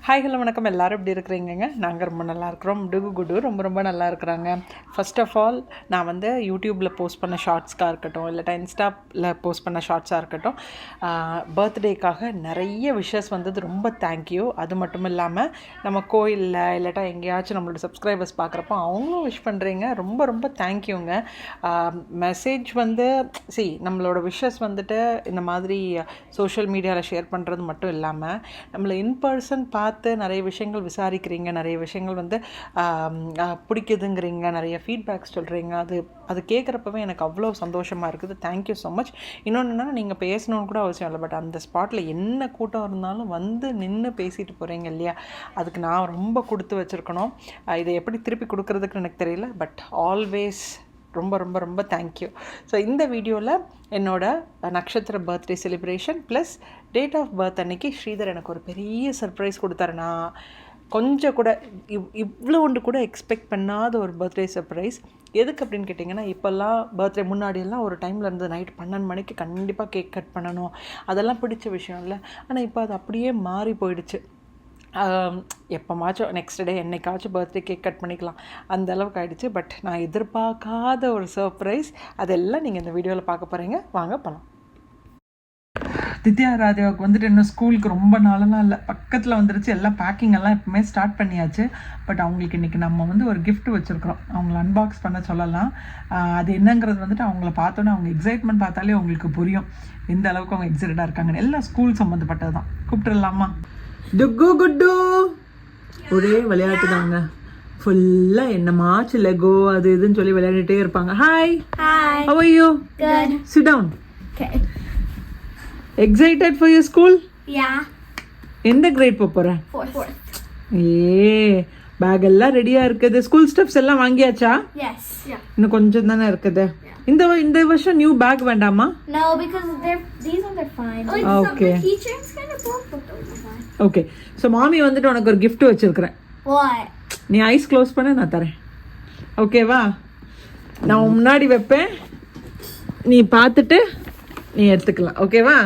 Hi hello வணக்கம், எல்லோரும் எப்படி இருக்கிறீங்க? நாங்கள் ரொம்ப நல்லா இருக்கிறோம். குடு ரொம்ப ரொம்ப நல்லா இருக்கிறாங்க. ஃபர்ஸ்ட் ஆஃப் ஆல் நான் வந்து யூடியூப்பில் போஸ்ட் பண்ண ஷார்ட்ஸ்க்காக இருக்கட்டும், இல்லாட்டா இன்ஸ்டாவில் போஸ்ட் பண்ண ஷார்ட்ஸாக இருக்கட்டும், பர்த்டேக்காக நிறைய விஷஸ் வந்தது. ரொம்ப தேங்க்யூ. அது மட்டும் இல்லாமல் நம்ம கோயிலில் இல்லாட்டா எங்கேயாச்சும் நம்மளோட சப்ஸ்கிரைபர்ஸ் பார்க்குறப்போ அவங்களும் விஷ் பண்ணுறீங்க. ரொம்ப ரொம்ப தேங்க்யூங்க. மெசேஜ் வந்து நம்மளோட விஷஸ் வந்துட்டு இந்த மாதிரி சோஷியல் மீடியாவில் ஷேர் பண்ணுறது மட்டும் இல்லாமல் நம்மளை இன்பர்சன் பார்த்து நிறைய விஷயங்கள் விசாரிக்கிறீங்க, நிறைய விஷயங்கள் வந்து பிடிக்குதுங்கிறீங்க, நிறைய ஃபீட்பேக்ஸ் சொல்கிறீங்க. அது கேட்குறப்பவே எனக்கு அவ்வளோ சந்தோஷமாக இருக்குது. Thank you so much. இன்னொன்றுனா நீங்கள் பேசணுன்னு கூட அவசியம் இல்லை, பட் அந்த ஸ்பாட்டில் என்ன கூட்டம் இருந்தாலும் வந்து நின்று பேசிட்டு போகிறீங்க இல்லையா, அதுக்கு நான் ரொம்ப கொடுத்து வச்சுருக்கணும். இதை எப்படி திருப்பி கொடுக்குறதுக்கு எனக்கு தெரியல, பட் ஆல்வேஸ் ரொம்ப ரொம்ப ரொம்ப தேங்க்யூ. ஸோ இந்த வீடியோவில் என்னோட நட்சத்திர birthday celebration plus date of birth அன்னைக்கு ஸ்ரீதர் எனக்கு ஒரு பெரிய சர்ப்ரைஸ் கொடுத்தாரு. நான் கொஞ்சம் கூட இவ்வளோண்டு கூட எக்ஸ்பெக்ட் பண்ணாத ஒரு பர்த்டே சர்ப்ரைஸ். எதுக்கு அப்படின்னு கேட்டிங்கன்னா, இப்போல்லாம் பர்த்டே முன்னாடியெல்லாம் ஒரு டைமில் இருந்து நைட் 12 மணிக்கு கண்டிப்பாக கேக் கட் பண்ணணும், அதெல்லாம் பிடிச்ச விஷயம் இல்லை. ஆனால் இப்போ அது அப்படியே மாறி போயிடுச்சு. எப்போமாச்சும் நெக்ஸ்ட் டே என்னைக்காச்சும் பர்த்டே கேக் கட் பண்ணிக்கலாம், அந்த அளவுக்கு ஆகிடுச்சு. பட் நான் எதிர்பார்க்காத ஒரு சர்ப்ரைஸ், அதெல்லாம் நீங்கள் இந்த வீடியோவில் பார்க்க போகிறீங்க. வாங்க போகலாம். தித்யா ராதியாவுக்கு வந்துட்டு இன்னும் ஸ்கூலுக்கு ரொம்ப நாளெல்லாம் இல்லை, பக்கத்தில் வந்துருச்சு. எல்லாம் பேக்கிங் எல்லாம் எப்பவுமே ஸ்டார்ட் பண்ணியாச்சு. பட் அவங்களுக்கு இன்றைக்கி நம்ம வந்து ஒரு கிஃப்ட் வச்சுருக்குறோம், அவங்கள அன்பாக்ஸ் பண்ண சொல்லலாம். அது என்னங்கிறது வந்துட்டு அவங்கள பார்த்தோன்னே அவங்க எக்ஸைட்மெண்ட் பார்த்தாலே அவங்களுக்கு புரியும் எந்த அளவுக்கு அவங்க எக்ஸைட்டடாக இருக்காங்கன்னு. எல்லாம் ஸ்கூல் சம்மந்தப்பட்டது தான். கூப்பிட்டுடலாமா? டுக்கு குட்டு ஒரே விளையாட்டு தாங்க. ஃபுல்லாக என்னமாச்சு லெகோ அது இதுன்னு சொல்லி விளையாடிட்டே இருப்பாங்க. Hi, how are you? Good. Sit down. Okay. Excited for your school? Yeah. எந்த கிரேட் போற? Fourth. பேக் எல்லாம் ரெடியா இருக்குது. ஸ்கூல் ஸ்டெப்ஸ் எல்லாம் வாங்கியாச்சா? Yes. Yeah. இன்னும் கொஞ்சம் தானே இருக்குது. இந்த வருஷம் நியூ பேக் வேண்டாமா? No, because these ones are fine. Okay. The keychains kind of broke, but those are fine. Okay. So மாமி வந்துட்டு உனக்கு ஒரு gift வச்சிருக்கிறேன். What? நீ ஐஸ் க்ளோஸ் பண்ண, நான் தரேன். ஓகேவா? நான் முன்னாடி வைப்பேன், நீ பார்த்துட்டு நீ எடுத்துக்கலாம். ஓகேவா?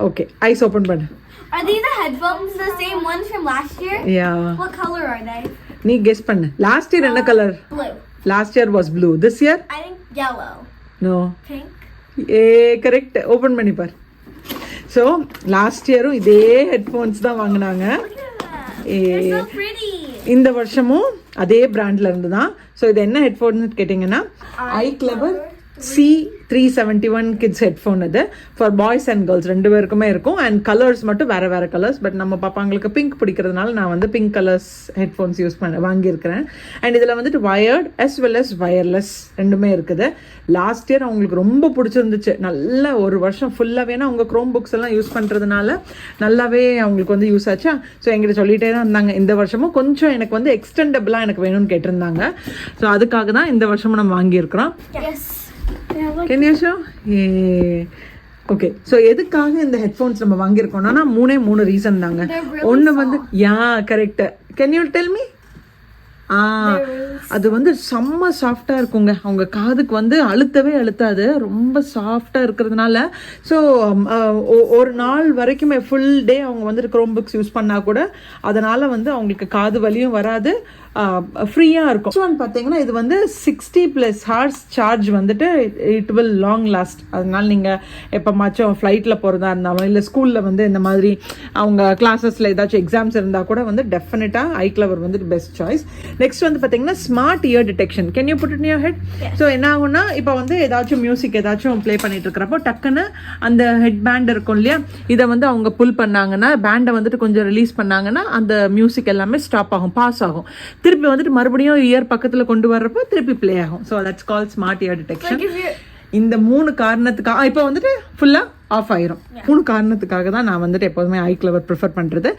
ஓகே, ஐஸ் ஓப்பன் பண்ணு. Are these the headphones, the same ones from last year? Yeah. What color are they? நீ கெஸ் பண்ணு. லாஸ்ட் இயர் என்ன colour? Blue. Last year was blue. This year? I think yellow. No. Pink. Correct. Open பண்ணி பார். So last இயரும் இதே headphones தான் வாங்கினாங்க. Look at them. They're so pretty. இந்த வருஷமும் அதே பிராண்ட்ல இருந்து தான். ஸோ இது என்ன ஹெட்ஃபோன் கேட்டிங்கன்னா, iClever C371 கிட்ஸ் ஹெட்ஃபோன். இது ஃபார் பாய்ஸ் அண்ட் கேர்ள்ஸ் ரெண்டு பேருக்குமே இருக்கும். அண்ட் கலர்ஸ் மட்டும் வேறு வேறு கலர்ஸ். பட் நம்ம பாப்பாங்களுக்கு பிங்க் பிடிக்கிறதுனால நான் வந்து பிங்க் கலர்ஸ் ஹெட்ஃபோன்ஸ் வாங்கியிருக்கிறேன். அண்ட் இதில் வந்துட்டு wired as well as wireless ரெண்டுமே இருக்குது. லாஸ்ட் இயர் அவங்களுக்கு ரொம்ப பிடிச்சிருந்துச்சு. நல்ல ஒரு வருஷம் ஃபுல்லாகவே, ஏன்னா அவங்க க்ரோம் புக்ஸ் எல்லாம் யூஸ் பண்ணுறதுனால நல்லாவே அவங்களுக்கு வந்து யூஸ் ஆச்சா. ஸோ எங்கிட்ட சொல்லிகிட்டே தான் இருந்தாங்க. இந்த வருஷமும் கொஞ்சம் எனக்கு வந்து எக்ஸ்டெண்டபிளாக எனக்கு வேணும்னு கேட்டிருந்தாங்க. ஸோ அதுக்காக தான் இந்த வருஷமும் நம்ம வாங்கியிருக்கிறோம். Yes. Can you show? Okay. So எதுக்காக இந்த ஹெட்ஃபோன்ஸ் நம்ம வாங்கியிருக்கோம்னா மூணு ரீசன் தாங்க. ஒன்று வந்து correct. Can you tell me? அது வந்து செம்ம சாஃப்டாக இருக்குங்க. அவங்க காதுக்கு வந்து அழுத்தாது, ரொம்ப சாஃப்டாக இருக்கிறதுனால. ஸோ ஒரு நாள் வரைக்குமே ஃபுல் டே அவங்க வந்துட்டு க்ரோம் புக்ஸ் யூஸ் பண்ணால் கூட அதனால் வந்து அவங்களுக்கு காது வலியும் வராது, ஃப்ரீயாக இருக்கும். ஒன் பார்த்தீங்கன்னா இது வந்து 60+ ஹார்ஸ் சார்ஜ் வந்துட்டு இட் வில் லாங் லாஸ்ட். அதனால நீங்கள் எப்போமாச்சும் ஃப்ளைட்டில் போகிறதா இருந்தாலும், இல்லை ஸ்கூலில் வந்து இந்த மாதிரி அவங்க கிளாஸஸில் ஏதாச்சும் எக்ஸாம்ஸ் இருந்தால் கூட வந்து டெஃபினட்டாக iClever வந்துட்டு பெஸ்ட் சாய்ஸ். நெக்ஸ்ட் வந்து பார்த்தீங்கன்னா smart ear detection. Can you put it in your head? So என்ன ஆகும்னா, இப்போ வந்து ஏதாச்சும் மியூசிக் ஏதாச்சும் ப்ளே பண்ணிட்டு இருக்கிறப்போ டக்குன்னு அந்த ஹெட் பேண்ட் இருக்கும் இல்லையா, இதை வந்து அவங்க புல் பண்ணாங்கன்னா, பேண்டை வந்துட்டு கொஞ்சம் ரிலீஸ் பண்ணாங்கன்னா அந்த மியூசிக் எல்லாமே ஸ்டாப் ஆகும், பாஸ் ஆகும். திருப்பி வந்துட்டு மறுபடியும் இயர் பக்கத்தில் கொண்டு வர்றப்போ திருப்பி ப்ளே ஆகும். So that's call smart ear detection. இந்த 3 காரணத்துக்காக இப்போ வந்துட்டு ஃபுல்லாக ஆஃப் ஆயிரும். 3 காரணத்துக்காக தான் நான் வந்துட்டு எப்போதுமே iClever ப்ரிஃபர் பண்ணுறது.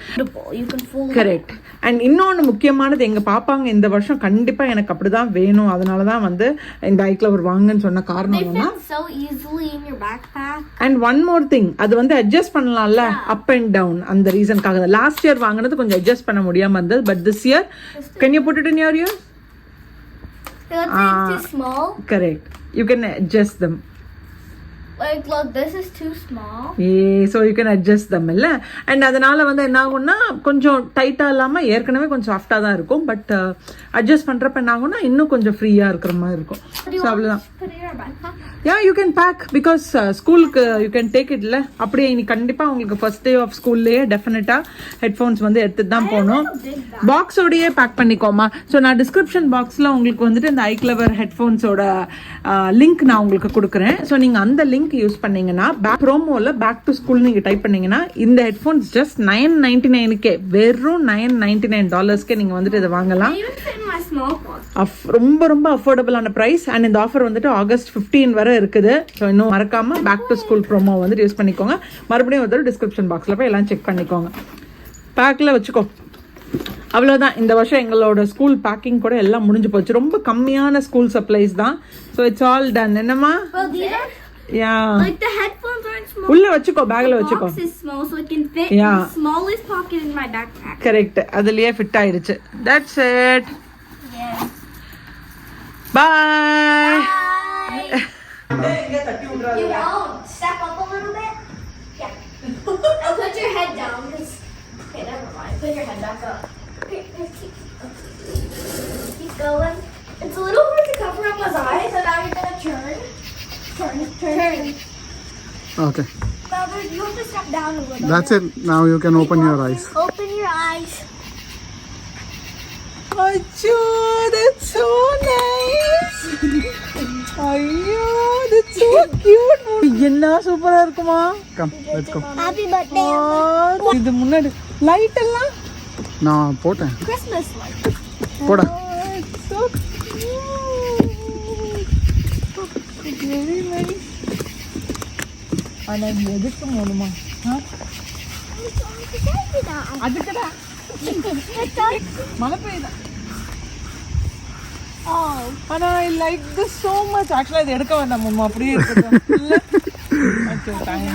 கரெக்ட். அண்ட் இன்னொன்று முக்கியமானது, எங்கள் பாப்பாங்க இந்த வருஷம் கண்டிப்பாக எனக்கு அப்படி தான் வேணும், அதனால தான் வந்து இந்த iClever வாங்கன்னு சொன்ன காரணம் என்னன்னா, அண்ட் ஒன் மோர் திங், அது வந்து அட்ஜஸ்ட் பண்ணலாம்ல அப் அண்ட் டவுன், அந்த ரீசனுக்காக தான். லாஸ்ட் இயர் வாங்கினது கொஞ்சம் அட்ஜஸ்ட் பண்ண முடியாமல் இருந்தது. But this year can you put it in your ear? Too small. Correct. You can adjust them. Like, look, this is too small. So you can adjust them இல்லை. அண்ட் அதனால வந்து என்ன ஆகும்னா கொஞ்சம் டைட்டாக இல்லாமல் ஏற்கனவே கொஞ்சம் சாஃப்டாக தான் இருக்கும். பட் அட்ஜஸ்ட் பண்ணுறப்ப என்ன ஆகும்னா இன்னும் கொஞ்சம் ஃப்ரீயாக இருக்கிற மாதிரி இருக்கும். ஸோ அவ்வளோதான். Put it in your backpack. You can pack because ஸ்கூலுக்கு யூ கேன் டேக் இட் இல்லை. அப்படியே இன்னைக்கு கண்டிப்பாக உங்களுக்கு ஃபர்ஸ்ட் டே ஆஃப் ஸ்கூல்லேயே டெஃபினட்டாக ஹெட்ஃபோன்ஸ் வந்து எடுத்துட்டு தான் போகணும். பாக்ஸோடையே பேக் பண்ணிக்கோமா. ஸோ நான் டிஸ்கிரிப்ஷன் பாக்ஸில் உங்களுக்கு வந்துட்டு இந்த iClever ஹெட்ஃபோன்ஸோட லிங்க் நான் உங்களுக்கு கொடுக்குறேன். ஸோ நீங்கள் அந்த லிங்க் யூஸ் பண்ணீங்கன்னா ப்ரோமோவில் பேக் டு ஸ்கூல் நீங்கள் டைப் பண்ணீங்கன்னா இந்த ஹெட்ஃபோன்ஸ் ஜஸ்ட் $9.99 வெறும் $9.99 நீங்கள் வந்துட்டு இதை வாங்கலாம். Even fit in my small box. ரொம்ப ரொம்ப அஃபோர்டபுளான ப்ரைஸ். அண்ட் இந்த ஆஃபர் வந்துட்டு August 15 வரை இருக்குது. ஸோ இன்னும் மறக்காம பேக் டு ஸ்கூல் ப்ரோமோ வந்துட்டு யூஸ் பண்ணிக்கோங்க. மறுபடியும் ஒரு டிஸ்கிரிப்ஷன் பாக்ஸில் போய் எல்லாம் செக் பண்ணிக்கோங்க. பேக்கில் வச்சுக்கோ. அவ்வளோதான். இந்த வருஷம் எங்களோட ஸ்கூல் பேக்கிங் கூட எல்லாம் முடிஞ்சு போச்சு. ரொம்ப கம்மியான ஸ்கூல் சப்ளைஸ் தான். So it's all done. என்னம்மா? Well, these are like the headphones aren't small. உள்ள வச்சுக்கோ, பேக்ல வச்சுக்கோ. The box is small, so it can fit in the smallest pocket in my backpack. Correct. அதுலயே ஃபிட் ஆயிருச்சு. That's it. Yeah. Bye. You won't step up a little bit. Yeah. Now put your head down. Okay, never mind. Put your head back up. Okay, keep going. It's a little hard to cover up his eyes, so now you're gonna turn. Okay. Now you have to step down a little. That's it. Now you can open your eyes. Open your eyes. Achoo, that's so nice. Ayyo, that's so cute. என்ன சூப்பரா இருக்குமா? Come, let's go. Happy birthday. இது முன்னாடி light எல்லாம் நான் போட்டேன். Christmas light. போடா. It's so cute. It's very nice. ஆனா இது எதுக்கு மூணுமா? அதுக்குதான் மழை பெய்யுதா? ஆனா I like this so much. ஆக்சுவலா இது எடுக்க வேண்டாம் மாமா, அப்படியே இருக்கட்டும்.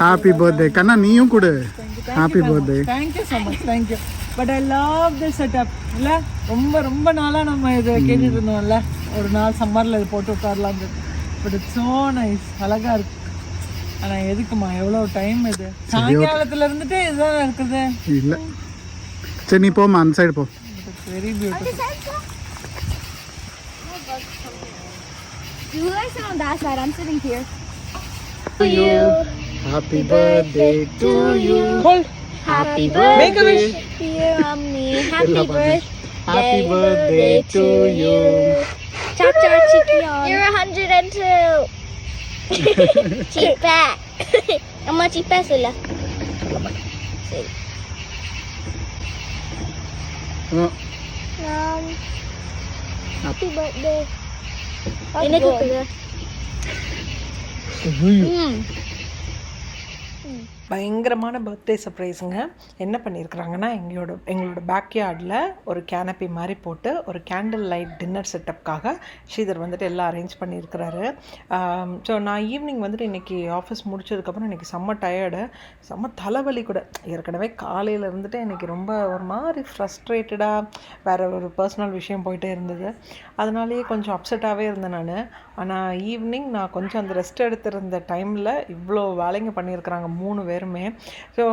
ஹாப்பி பர்த்டே கண்ணா, நீயும் கொடு. Happy birthday. Thank you so much. thank you. But I love this setup. இல்ல ரொம்ப ரொம்ப நாளா நம்ம இது கேட்டுட்டு இருந்தோம்ல, ஒரு நாள் சம்மர்ல இது போட்டு உட்காரலாம். But it's so nice. அழகா இருக்கு. ஆனா எதுக்குமா எவ்வளவு டைம்? இது சாயங்காலத்துல இருந்துட்டு இதுதான் இருக்குது. இல்ல சரி, நீ போமா, அந்த சைடு போ. Very beautiful. You guys sit on that side. I'm sitting here. To you. Happy birthday to you. Hold. Happy Make a wish. to you, mommy. Happy birthday. Happy birthday to you. Cha cha chikion. You're 102. Chipa. Amma chipa sula. Happy birthday. Ini juga. பயங்கரமான birthday சர்ப்ரைஸுங்க. என்ன பண்ணியிருக்கிறாங்கன்னா எங்களோட பேக்யார்டில் ஒரு canopy மாதிரி போட்டு ஒரு candle light dinner செட்டப்காக Sridhar வந்துட்டு எல்லாம் arrange பண்ணியிருக்கிறாரு. ஸோ நான் ஈவினிங் வந்துட்டு இன்றைக்கி ஆஃபீஸ் முடிச்சதுக்கப்புறம் இன்றைக்கி செம்ம டயர்டு, செம்ம தலைவலி கூட. ஏற்கனவே காலையில் இருந்துட்டு இன்றைக்கி ரொம்ப ஒரு மாதிரி ஃப்ரஸ்ட்ரேட்டடாக வேறு ஒரு பர்சனல் விஷயம் போயிட்டே இருந்தது. அதனாலேயே கொஞ்சம் அப்செட்டாகவே இருந்தேன் நான். ஆனால் ஈவினிங் நான் கொஞ்சம் அந்த ரெஸ்ட் எடுத்திருந்த டைமில் இவ்வளோ வேலைங்க பண்ணியிருக்கிறாங்க 3 பேருமே. ஸோ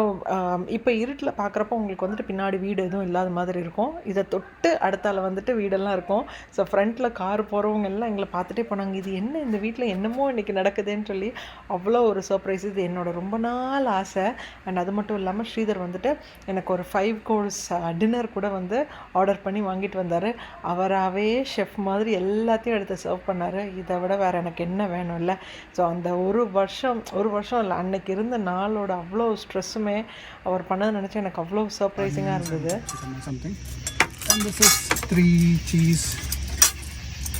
இப்போ இருட்டில் பார்க்குறப்போ உங்களுக்கு வந்துட்டு பின்னாடி வீடு எதுவும் இல்லாத மாதிரி இருக்கும். இதை தொட்டு அடுத்தால வந்துட்டு வீடெல்லாம் இருக்கும். ஸோ ஃப்ரண்ட்டில் கார் போகிறவங்க எல்லாம் எங்களை பார்த்துட்டே போனாங்க, இது என்ன இந்த வீட்டில் என்னமோ இன்றைக்கி நடக்குதுன்னு சொல்லி. அவ்வளோ ஒரு சர்ப்ரைஸ். இது என்னோட ரொம்ப நாள் ஆசை. அண்ட் அது மட்டும் இல்லாமல் ஸ்ரீதர் வந்துட்டு எனக்கு ஒரு 5 course டின்னர் கூட வந்து ஆர்டர் பண்ணி வாங்கிட்டு வந்தார். அவராகவே ஷெஃப் மாதிரி எல்லாத்தையும் எடுத்து சர்வ் பண்ணார். இதை விட வேறு எனக்கு என்ன வேணும் இல்லை? ஸோ அந்த ஒரு வருஷம் இல்லை, அன்னைக்கு இருந்த நாளோட அவ்வளோ ஸ்ட்ரெஸ்ஸுமே அவர் பண்ணதை நினச்சி எனக்கு அவ்வளோ சர்ப்ரைசிங்காக இருந்தது. And this is 3 cheese.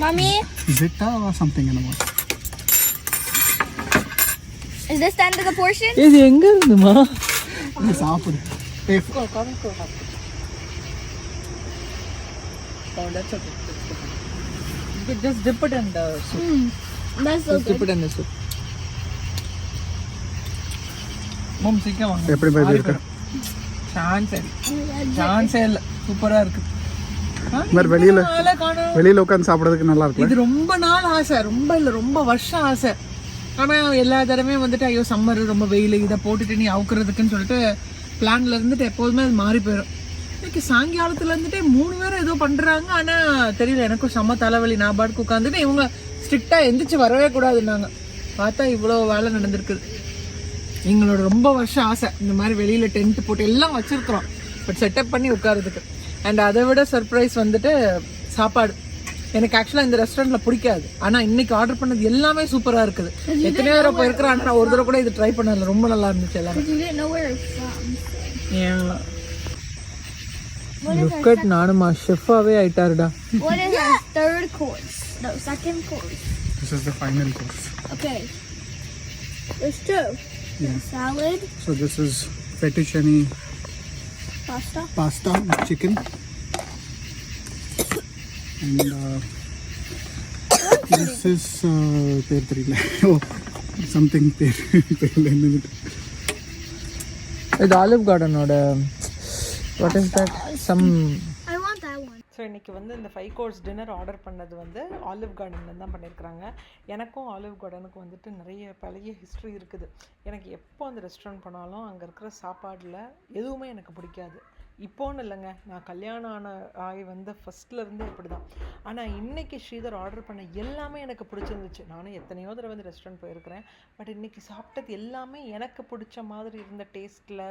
Mommy, Zita or something in the morning. is this the end of the portion? இது எங்கே இருந்துமா? இது சாப்பிடு. Taste. That's okay. You could just dip it in the soup. That's so Just dip it in the soup. Mom, சீக்கிரம் வாங்க. எப்படி by இருக்கு? சான்ஸே இல்லை. சூப்பராக இருக்கு. மாதிரி வெளியில உட்காந்து சாப்பிட்றதுக்கு நல்லா இருக்கும். இது ரொம்ப நாள் ஆசை, ரொம்ப இல்லை ரொம்ப வருஷம் ஆசை. ஆனால் எல்லா தடவையும் வந்துட்டு ஐயோ சம்மர் ரொம்ப வெயில் இதை போட்டுட்டு நீ அவுக்குறதுக்குன்னு சொல்லிட்டு பிளான்ல இருந்துட்டு எப்போதுமே அது மாறி போயிடும். இன்னைக்கு சாயங்காலத்துல இருந்துட்டு 3 பேரும் ஏதோ பண்றாங்க. ஆனால் தெரியல, எனக்கும் செம்ம தலைவலி. நான் பாட்டுக்கு உட்காந்துட்டு இவங்க ஸ்ட்ரிக்டாக எந்திரிச்சு வரவே கூடாதுன்னாங்க. பார்த்தா இவ்வளோ வேலை நடந்திருக்குது. எங்களோட ரொம்ப வருஷம் ஆசை இந்த மாதிரி வெளியில் டென்ட் போட்டு எல்லாம் வச்சுருக்குறோம், பட் செட்டப் பண்ணி உட்காரதுக்கு. அண்ட் அதை விட சர்ப்ரைஸ் வந்துட்டு சாப்பாடு. எனக்கு ஆக்சுவலாக இந்த ரெஸ்டாரண்ட்டில் பிடிக்காது, ஆனால் இன்னைக்கு ஆர்டர் பண்ணது எல்லாமே சூப்பராக இருக்குது. எத்தனையோ தடவை போயிருக்கிறேன், ஆனால் நான் ஒரு தடவை கூட இது ட்ரை பண்ணல. ரொம்ப நல்லா இருந்துச்சு எல்லாமே. Looked நானுமா ஷெஃபாவே ஆயிட்டாருடா. What is our third course? No, second course. This is the final course. Okay. There's 2. Yeah. Salad. So this is fettuccine pasta with chicken. And this is per 3 oh something per இது Olive கார்டனோட what is that sum. I want that one. So இன்றைக்கி வந்து இந்த 5 course dinner order பண்ணது வந்து olive கார்டனில் தான் பண்ணியிருக்கிறாங்க. எனக்கும் ஆலிவ் கார்டனுக்கும் வந்துட்டு நிறைய பழைய ஹிஸ்ட்ரி இருக்குது. எனக்கு எப்போ அந்த ரெஸ்டாரண்ட் போனாலும் அங்கே இருக்கிற சாப்பாடில் எதுவுமே எனக்கு பிடிக்காது. இப்போன்னு இல்லைங்க, நான் கல்யாணம் ஆகி வந்த ஃபஸ்ட்லேருந்தே இப்படி தான். ஆனால் இன்றைக்கி ஸ்ரீதர் ஆர்டர் பண்ண எல்லாமே எனக்கு பிடிச்சிருந்துச்சு. நானும் எத்தனையோ தடவை வந்து ரெஸ்டாரண்ட் போயிருக்கிறேன், பட் இன்றைக்கி சாப்பிட்டது எல்லாமே எனக்கு பிடிச்ச மாதிரி இருந்த டேஸ்ட்டில்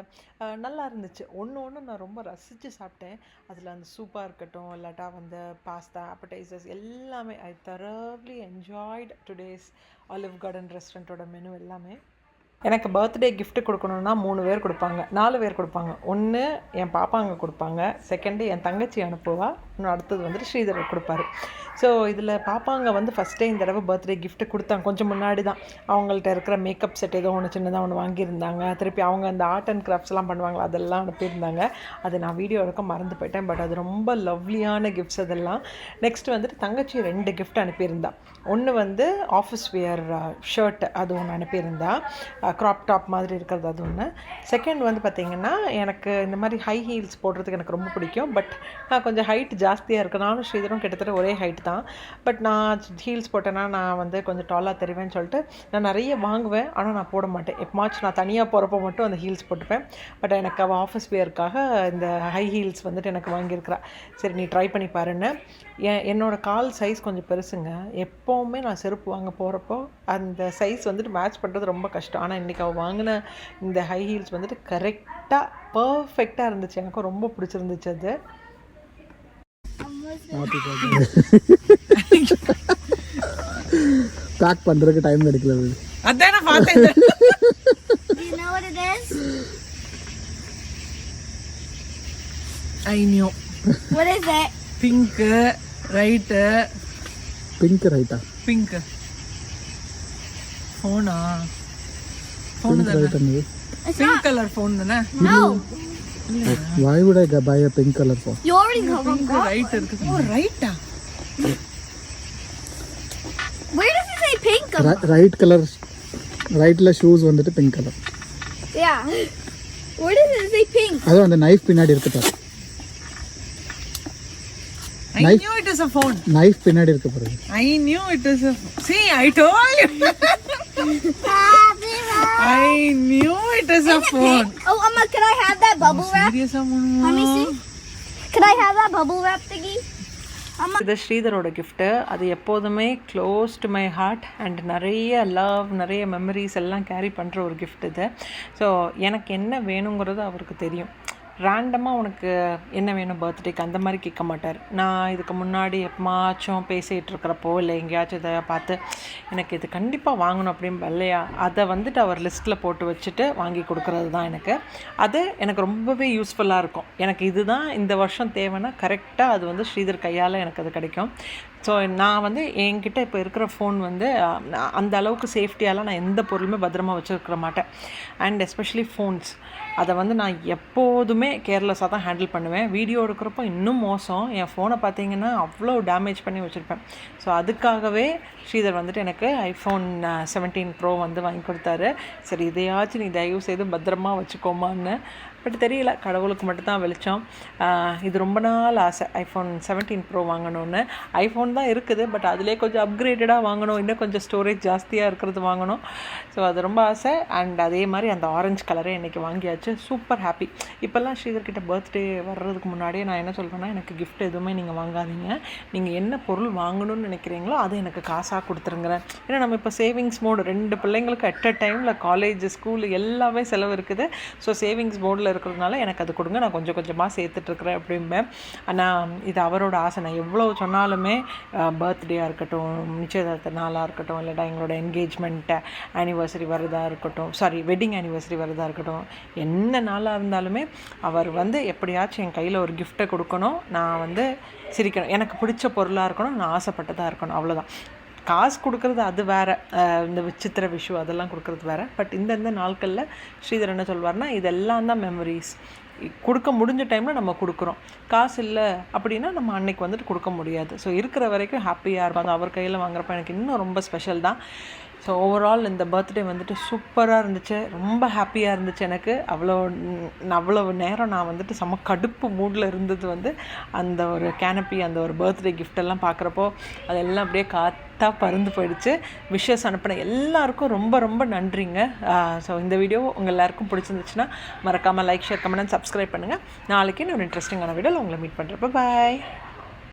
நல்லா இருந்துச்சு. ஒன்று நான் ரொம்ப ரசித்து சாப்பிட்டேன். அதில் அந்த சூப்பாக இருக்கட்டும், இல்லாட்டா வந்து பாஸ்தா, appetizers எல்லாமே I thoroughly enjoyed today's Olive Garden ரெஸ்டாரண்ட்டோட மெனு எல்லாமே. எனக்கு பர்த்டே கிஃப்ட் கொடுக்கணுன்னா 3 பேர் கொடுப்பாங்க, 4 பேர் கொடுப்பாங்க. ஒன்று என் பாப்பாங்க கொடுப்பாங்க, செகண்டு என் தங்கச்சி அனுப்புவா, இன்னும் அடுத்தது வந்துட்டு ஸ்ரீதர் கொடுப்பாரு. ஸோ இதில் பாப்பாங்க வந்து ஃபஸ்ட்டே இந்த தடவை பர்த்டே கிஃப்ட்டு கொடுத்தாங்க. கொஞ்சம் முன்னாடி தான் அவங்கள்ட்ட இருக்கிற மேக்கப் செட் ஏதோ ஒன்று சின்னதாக ஒன்று வாங்கியிருந்தாங்க. திருப்பி அவங்க அந்த ஆர்ட் அண்ட் கிராஃப்ட்ஸ்லாம் பண்ணுவாங்களா, அதெல்லாம் அனுப்பியிருந்தாங்க. அது நான் வீடியோ எடுக்க மறந்து போயிட்டேன், பட் அது ரொம்ப லவ்லியான கிஃப்ட்ஸ் அதெல்லாம். நெக்ஸ்ட் வந்துட்டு தங்கச்சி 2 கிஃப்ட் அனுப்பியிருந்தா. ஒன்று வந்து ஆஃபீஸ் வியர் ஷர்ட், அது ஒன்று அனுப்பியிருந்தா, க்ராப் டாப் மாதிரி இருக்கிறது அது ஒன்று. செகண்ட் வந்து பார்த்திங்கன்னா, எனக்கு இந்த மாதிரி ஹை ஹீல்ஸ் போடுறதுக்கு எனக்கு ரொம்ப பிடிக்கும். பட் நான் கொஞ்சம் ஹைட் ஜாஸ்தியாக இருக்கேன். நானும் ஸ்ரீதரும் கிட்டத்தட்ட ஒரே ஹைட் தான். பட் நான் ஹீல்ஸ் போட்டேன்னா நான் வந்து கொஞ்சம் டாலாக தெரிவேன்னு சொல்லிட்டு நான் நிறைய வாங்குவேன், ஆனால் நான் போட மாட்டேன். எப்போமாச்சும் நான் தனியாக போகிறப்போ மட்டும் அந்த ஹீல்ஸ் போட்டுப்பேன். பட் எனக்கு அவள் ஆஃபீஸ் வியருக்காக இந்த ஹை ஹீல்ஸ் வந்துட்டு எனக்கு வாங்கியிருக்கிறா. சரி நீ ட்ரை பண்ணி பாருன்னு. என்னோடய கால் சைஸ் கொஞ்சம் பெருசுங்க. எப்போவுமே நான் செருப்பு வாங்க போகிறப்போ அந்த சைஸ் வந்துட்டு மேட்ச் பண்ணுறது ரொம்ப கஷ்டம். ஆனால் இன்றைக்கி அவள் வாங்கின இந்த ஹை ஹீல்ஸ் வந்துட்டு கரெக்டாக பர்ஃபெக்டாக இருந்துச்சு. எனக்கும் ரொம்ப பிடிச்சிருந்துச்சு அது. பேக் பண்றதுக்கு டைம் கிடைக்கல. அதான் நான் பார்த்தேன். Do you know what it is? I knew. What is it? Pink, right? Pink, right? Pink. Phone phone Pink, right? Pink color phone தானே? No. Why would I buy a pink color phone? You already got one. Right இருக்குது. Oh, right. Where does it say pink? Right color. Rightல shoes வந்துட்டு pink color. Yeah. Where does it say pink? அது அந்த knife பின்னாடி இருக்கு பாரு. I knew it is a phone. Knife பின்னாடி இருக்கு பாரு. I knew it is a. See, I told you. I knew it is a phone. Oh, Amma, can I have that bubble wrap? Serious Let me see. Can I have that bubble wrap thingy? இது ஸ்ரீதரோட gift. அது எப்போதுமே close to my heart and நிறைய love, நிறைய memories எல்லாம் carry பண்ணுற ஒரு gift இது. So எனக்கு என்ன வேணுங்கிறது அவருக்கு தெரியும். ரேண்டமாக உனக்கு என்ன வேணும் பர்த்டேக்கு அந்த மாதிரி கேட்க மாட்டார். நான் இதுக்கு முன்னாடி எப்போமாச்சும் பேசிகிட்டு இருக்கிறப்போ இல்லை எங்கேயாச்சும் இதை பார்த்து எனக்கு இது கண்டிப்பாக வாங்கணும் அப்படின்னு இல்லையா, அதை வந்துட்டு அவர் லிஸ்ட்டில் போட்டு வச்சுட்டு வாங்கி கொடுக்குறது தான் எனக்கு. அது எனக்கு ரொம்பவே யூஸ்ஃபுல்லாக இருக்கும். எனக்கு இதுதான் இந்த வருஷம் தேவைன்னா கரெக்டாக அது வந்து ஸ்ரீதர் கையால் எனக்கு அது கிடைக்கும். ஸோ நான் வந்து என்கிட்ட இப்போ இருக்கிற ஃபோன் வந்து அந்த அளவுக்கு சேஃப்டியாலாம் நான் எந்த பொருளுமே பத்திரமா வச்சுருக்க மாட்டேன். அண்ட் எஸ்பெஷலி ஃபோன்ஸ், அதை வந்து நான் எப்போதுமே எப்போவுமே கேர்லெஸ்ஸாக தான் ஹேண்டில் பண்ணுவேன். வீடியோ எடுக்கிறப்போ இன்னும் மோசம். என் ஃபோனை பார்த்தீங்கன்னா அவ்வளோ டேமேஜ் பண்ணி வச்சுருப்பேன். ஸோ அதுக்காகவே ஸ்ரீதர் வந்துட்டு எனக்கு ஐஃபோன் 17 ப்ரோ வந்து வாங்கி கொடுத்தாரு. சரி இதையாச்சும் நீ தயவு செய்து பத்திரமா வச்சுக்கோமான்னு. பட் தெரியல, கடவுளுக்கு மட்டும்தான் வெளிச்சம். இது ரொம்ப நாள் ஆசை ஐஃபோன் 17 ப்ரோ வாங்கணும்னு. ஐஃபோன் தான் இருக்குது, பட் அதிலே கொஞ்சம் அப்கிரேட்டடாக வாங்கணும், இன்னும் கொஞ்சம் ஸ்டோரேஜ் ஜாஸ்தியாக இருக்கிறது வாங்கணும். ஸோ அது ரொம்ப ஆசை. அண்ட் அதே மாதிரி அந்த ஆரஞ்சு கலரே இன்றைக்கி வாங்கியாச்சு. Super happy. இப்போல்லாம் ஸ்ரீதர்கிட்ட பர்த்டே வர்றதுக்கு முன்னாடியே நான் என்ன சொல்கிறேன்னா, எனக்கு கிஃப்ட் எதுவுமே நீங்கள் வாங்காதீங்க, நீங்கள் என்ன பொருள் வாங்கணும்னு நினைக்கிறீங்களோ அதை எனக்கு காசாக கொடுத்துருங்கிறேன். ஏன்னா நம்ம இப்போ சேவிங்ஸ் மோடு, 2 பிள்ளைங்களுக்கு அட் அ டைமில் காலேஜ் ஸ்கூல் எல்லாமே செலவு இருக்குது. ஸோ சேவிங்ஸ் மோடில் இருக்கிறதுனால எனக்கு அது கொடுங்க, நான் கொஞ்சம் கொஞ்சமாக சேர்த்துட்ருக்குறேன் அப்படிம்பேன். ஆனால் இது அவரோட ஆசை. நான் எவ்வளோ சொன்னாலுமே பர்த்டேயாக இருக்கட்டும், நிச்சயதார்த்த நாளாக இருக்கட்டும், இல்லைடா எங்களோட என்கேஜ்மெண்ட்டு ஆனிவர்சரி வரதா இருக்கட்டும், வெட்டிங் ஆனிவர்சரி வரதா இருக்கட்டும், என்ன நாளாக இருந்தாலுமே அவர் வந்து எப்படியாச்சும் என் கையில் ஒரு கிஃப்ட்டை கொடுக்கணும், நான் வந்து சிரிக்கணும், எனக்கு பிடிச்ச பொருளாக இருக்கணும், நான் ஆசைப்பட்டதாக இருக்கணும், அவ்வளோதான். காசு கொடுக்குறது அது வேறு, இந்த சித்திர விஷு அதெல்லாம் கொடுக்குறது வேறு. பட் இந்த நாட்களில் ஸ்ரீதர் என்ன சொல்வார்னா, இதெல்லாம் தான் மெமரிஸ். கொடுக்க முடிஞ்ச டைமில் நம்ம கொடுக்குறோம், காசு இல்லை அப்படின்னா நம்ம அன்னைக்கு வந்துட்டு கொடுக்க முடியாது. ஸோ இருக்கிற வரைக்கும் ஹாப்பியாக இருப்பாங்க. அவர் கையில் வாங்குறப்ப எனக்கு இன்னும் ரொம்ப ஸ்பெஷல் தான். ஸோ ஓவரால் இந்த பர்த்டே வந்துட்டு சூப்பராக இருந்துச்சு, ரொம்ப ஹாப்பியாக இருந்துச்சு எனக்கு. அவ்வளோ நேரம் நான் வந்துட்டு செம்ம கடுப்பு மூடில் இருந்தது வந்து அந்த ஒரு கேனப்பி, அந்த ஒரு பர்த்டே கிஃப்டெல்லாம் பார்க்குறப்போ அதெல்லாம் அப்படியே காற்றா பறந்து போயிடுச்சு. விஷஸ் அனுப்பின எல்லாருக்கும் ரொம்ப ரொம்ப நன்றிங்க. ஸோ இந்த வீடியோ உங்கள் எல்லாருக்கும் பிடிச்சிருந்துச்சுன்னா மறக்காமல் like, share, comment and subscribe பண்ணுங்கள். நாளைக்கு இன்னொரு இன்ட்ரெஸ்டிங்கான வீடியோவில் உங்களை மீட் பண்ணுறப்ப பாய்.